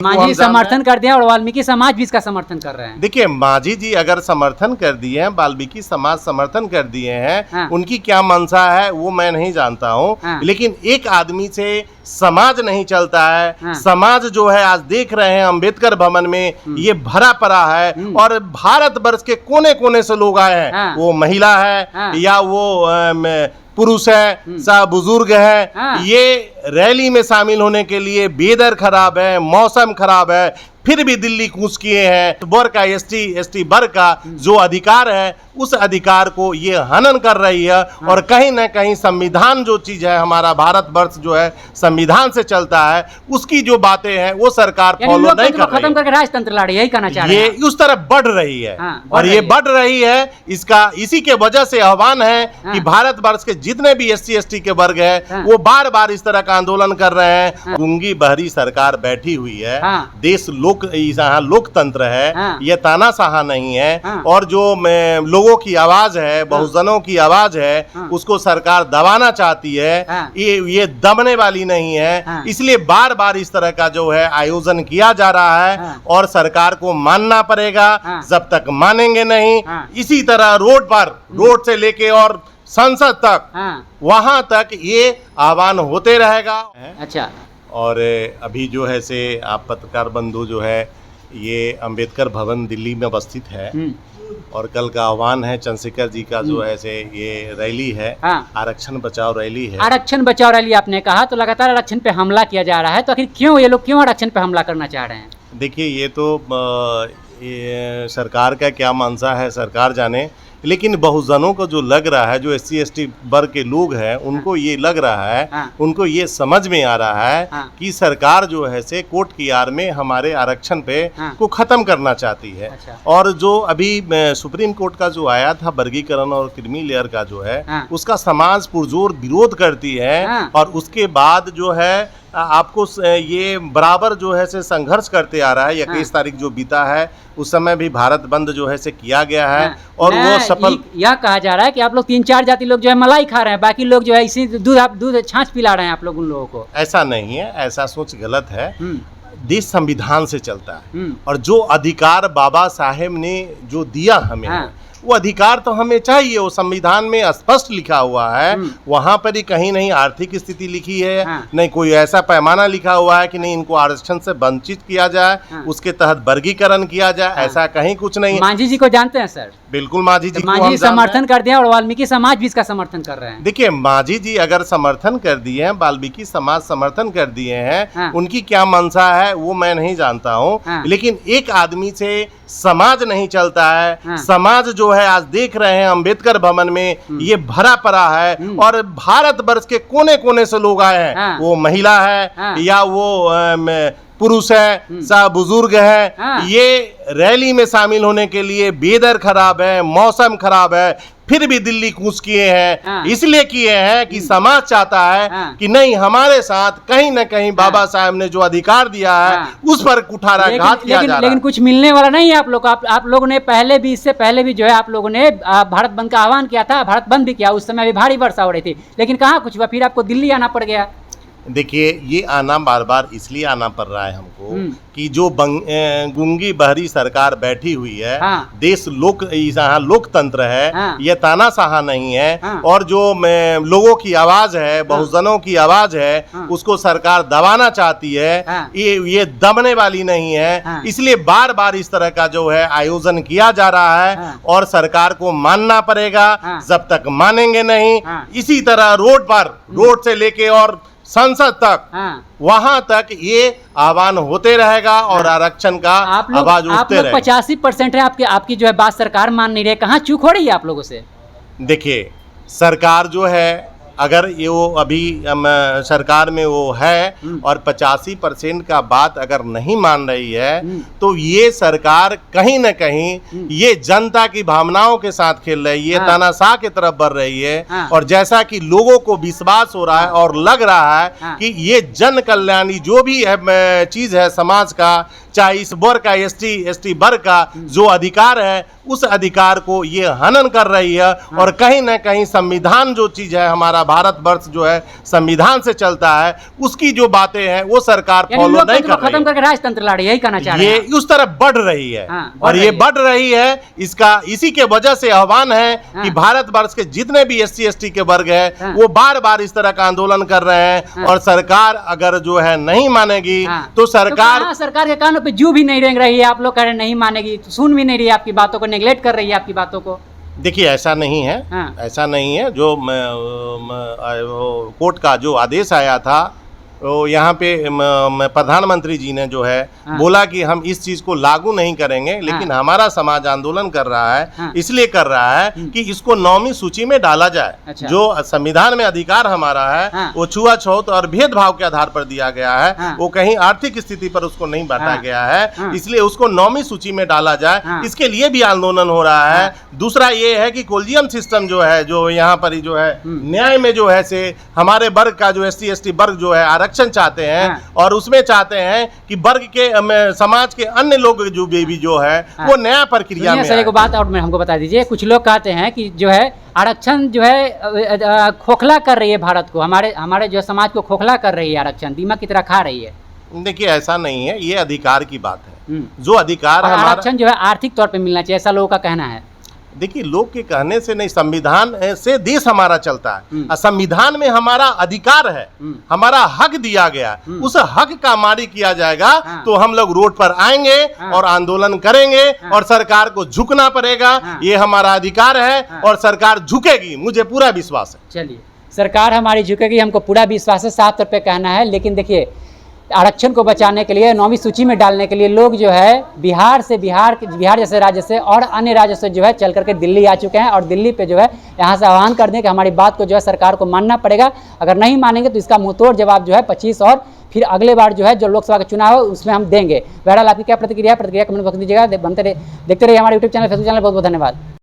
मांझी समर्थन कर दिया और वाल्मीकि समाज भी इसका समर्थन कर रहे हैं। देखिए, मांझी जी अगर समर्थन कर दिए हैं, वाल्मीकि समाज समर्थन कर दिए हैं, हाँ। उनकी क्या मंशा है वो मैं नहीं जानता हूँ, हाँ। लेकिन एक आदमी से समाज नहीं चलता है। हाँ। समाज जो है आज देख रहे हैं अम्बेडकर भवन में ये भरा पड़ा है और भारत वर्ष के कोने कोने से लोग आए हैं। हाँ। वो महिला है हाँ। या वो पुरुष है, सा बुजुर्ग है, हाँ। ये रैली में शामिल होने के लिए वेदर खराब है, मौसम खराब है, फिर भी दिल्ली कूच किए हैं। वर्ग का एसटी वर्ग का जो अधिकार है उस अधिकार को ये हनन कर रही है। और कहीं ना कहीं संविधान जो चीज है, हमारा भारत वर्ष जो है संविधान से चलता है, उसकी जो बातें हैं वो सरकार फॉलो नहीं कर रही खत्म करके राजतंत्र ला रही है, यही कहना चाह रहे हैं। ये उस तरफ बढ़ रही है। हाँ, और ये बढ़ रही है, इसका इसी के वजह से आह्वान है कि भारत वर्ष के जितने भी SC/ST के वर्ग है वो बार बार इस तरह का आंदोलन कर रहे हैं। गूंगी बहरी सरकार बैठी हुई है, देश यहाँ लोकतंत्र है, ये तानाशाह नहीं है। और जो लोगों की आवाज है, बहुजनों की आवाज है, उसको सरकार दबाना चाहती है। ये दबने वाली नहीं है, इसलिए बार बार इस तरह का जो है आयोजन किया जा रहा है और सरकार को मानना पड़ेगा। जब तक मानेंगे नहीं, इसी तरह रोड से लेके और संसद तक, वहां तक ये आह्वान होते रहेगा। अच्छा, और अभी जो है से आप पत्रकार बंधु जो है ये अंबेडकर भवन दिल्ली में अवस्थित है और कल का आह्वान है चंद्रशेखर जी का जो है से ये रैली है, आरक्षण बचाओ रैली है। आरक्षण बचाओ रैली आपने कहा, तो लगातार आरक्षण पे हमला किया जा रहा है, तो आखिर क्यों ये लोग क्यों आरक्षण पे हमला करना चाह रहे हैं? देखिए, ये तो ये सरकार का क्या मंशा है सरकार जाने, लेकिन बहुजनों को जो लग रहा है, जो SC/ST वर्ग के लोग हैं, उनको ये लग रहा है, उनको ये समझ में आ रहा है कि सरकार जो है से कोर्ट की आड़ में हमारे आरक्षण पे को खत्म करना चाहती है। अच्छा। और जो अभी सुप्रीम कोर्ट का जो आया था वर्गीकरण और क्रीमी लेयर का जो है, उसका समाज पुरजोर विरोध करती है। और उसके बाद जो है आपको ये बराबर जो है से संघर्ष करते आ रहा है। 21 तारीख जो बीता है उस समय भी भारत बंद जो है से किया गया है और वो सफल। यह कहा जा रहा है कि आप लोग 3-4 जाति लोग जो है मलाई खा रहे हैं, बाकी लोग जो है इसी दूध छाछ पिला रहे हैं आप लोग उन लोगों को। ऐसा नहीं है, ऐसा सोच गलत है। देश संविधान से चलता है और जो अधिकार बाबा साहेब ने जो दिया हमें, वो अधिकार तो हमें चाहिए। वो संविधान में स्पष्ट लिखा हुआ है, वहां पर ही कहीं नहीं आर्थिक स्थिति लिखी है, नहीं कोई ऐसा पैमाना लिखा हुआ है कि नहीं इनको आरक्षण से वंचित किया जाए, उसके तहत वर्गीकरण किया जाए, ऐसा कहीं कुछ नहीं। मांझी जी को जानते हैं सर? बिल्कुल, मांझी जी मांझी समर्थन कर दिया और वाल्मीकि समाज भी इसका समर्थन कर रहे हैं। देखिए, मांझी जी अगर समर्थन कर दिए हैं, वाल्मीकि समाज समर्थन कर दिए हैं, उनकी क्या मंशा है वो मैं नहीं जानता हूँ, लेकिन एक आदमी से समाज नहीं चलता है। समाज जो है आज देख रहे हैं अम्बेडकर भवन में ये भरा पड़ा है और भारत वर्ष के कोने कोने से लोग आए हैं। वो महिला है या वो पुरुष है, सा बुजुर्ग है, ये रैली में शामिल होने के लिए वेदर खराब है, मौसम खराब है, फिर भी दिल्ली कूच किए हैं। इसलिए किए हैं कि समाज चाहता है कि नहीं, हमारे साथ कहीं ना कहीं बाबा साहब ने जो अधिकार दिया है उस पर कुठाराघात किया जा रहा है। लेकिन कुछ मिलने वाला नहीं है आप लोग। आप लोगों ने पहले भी, इससे पहले भी जो है आप लोगों ने भारत बंद का आह्वान किया था, भारत बंद भी किया, उस समय भी भारी वर्षा हो रही थी, लेकिन कहाँ कुछ हुआ, फिर आपको दिल्ली आना पड़ गया। देखिए, ये आना बार बार इसलिए आना पड़ रहा है हमको कि जो गूंगी बहरी सरकार बैठी हुई है, देश यहाँ लोकतंत्र है, ये तानाशाह नहीं है। और जो लोगों की आवाज है, बहुजनों की आवाज है, उसको सरकार दबाना चाहती है। ये दबने वाली नहीं है, इसलिए बार बार इस तरह का जो है आयोजन किया जा रहा है और सरकार को मानना पड़ेगा। जब तक मानेंगे नहीं, इसी तरह रोड से लेके और संसद तक, वहां तक ये आह्वान होते रहेगा और आरक्षण का आवाज उठते रहेगा। 85% है आपकी जो है बात सरकार मान नहीं रही, कहाँ चूक हो रही है आप लोगों से? देखिए, सरकार जो है अगर ये वो अभी सरकार में वो है और 85% का बात अगर नहीं मान रही है, तो ये सरकार कहीं न कहीं ये जनता की भावनाओं के साथ खेल रही है, तानाशाह की तरफ बढ़ रही है। और जैसा कि लोगों को विश्वास हो रहा है और लग रहा है कि ये जन कल्याणी जो भी है चीज है समाज का, चाहे इस वर्ग का ST वर्ग का जो अधिकार है, उस अधिकार को ये हनन कर रही है। और कहीं ना कहीं संविधान जो चीज है, हमारा भारतवर्ष जो है संविधान से चलता है, उसकी जो बातें हैं वो सरकार यानी फॉलो नहीं लोकतंत्र कर को खत्म रही करके राजतंत्र ला रही है, यही कहना चाह है। रहे ये हैं उस तरफ बढ़ रही है। हाँ, बढ़ और रही ये है। बढ़ रही है, इसी के वजह से आह्वान है कि भारतवर्ष के जितने भी SC ST के वर्ग है वो बार बार इस तरह का आंदोलन कर रहे हैं। और सरकार अगर जो है नहीं मानेगी तो सरकार सरकार के कानों पे जू भी नहीं रेंग रही है, आप लोग कह रहे हैं नहीं मानेगी, तो सुन भी नहीं रही है आपकी बातों को, नेगलेक्ट कर रही है आपकी बातों को। देखिए ऐसा नहीं है, ऐसा नहीं है। जो कोर्ट का जो आदेश आया था तो यहाँ पे प्रधानमंत्री जी ने जो है बोला कि हम इस चीज को लागू नहीं करेंगे, लेकिन हमारा समाज आंदोलन कर रहा है, इसलिए कर रहा है कि इसको 9वीं सूची में डाला जाए। अच्छा। जो संविधान में अधिकार हमारा है वो छुआछूत और भेदभाव के आधार पर दिया गया है, वो कहीं आर्थिक स्थिति पर उसको नहीं बांटा गया है, इसलिए उसको 9वीं सूची में डाला जाए, इसके लिए भी आंदोलन हो रहा है। दूसरा ये है कि कोलिजियम सिस्टम जो है, जो यहाँ पर जो है न्याय में जो है से हमारे वर्ग का जो SC ST वर्ग जो है आरक्षण चाहते हैं, और उसमें चाहते हैं कि वर्ग के समाज के अन्य लोग जो भी जो है वो नया प्रक्रिया में एक बात और हमको बता दीजिए, कुछ लोग कहते हैं कि जो है आरक्षण जो है खोखला कर रही है भारत को, हमारे जो समाज को खोखला कर रही है, आरक्षण दीमक की तरह खा रही है। देखिए ऐसा नहीं है, ये अधिकार की बात है। जो अधिकार हमारा आरक्षण जो है आर्थिक तौर पे मिलना चाहिए, ऐसा लोगों का कहना है। देखिए लोग के कहने से नहीं, संविधान से देश हमारा चलता है। संविधान में हमारा अधिकार है, हमारा हक दिया गया, उस हक का मारी किया जाएगा तो हम लोग रोड पर आएंगे और आंदोलन करेंगे और सरकार को झुकना पड़ेगा। ये हमारा अधिकार है और सरकार झुकेगी, मुझे पूरा विश्वास है। चलिए, सरकार हमारी झुकेगी, हमको पूरा विश्वास है, साफ तौर पे कहना है। लेकिन देखिए आरक्षण को बचाने के लिए 9वीं सूची में डालने के लिए लोग जो है बिहार जैसे राज्य से और अन्य राज्यों से जो है चल करके दिल्ली आ चुके हैं, और दिल्ली पे जो है यहाँ से आह्वान कर दें कि हमारी बात को जो है सरकार को मानना पड़ेगा। अगर नहीं मानेंगे तो इसका मुंहतोड़ जवाब जो है 25 और फिर अगले बार जो है जो लोकसभा का चुनाव है उसमें हम देंगे। बहरहाल आपकी क्या प्रतिक्रिया कमेंट बॉक्स में दीजिएगा। देखते रहिए हमारे YouTube चैनल, फेसबुक चैनल। बहुत बहुत धन्यवाद।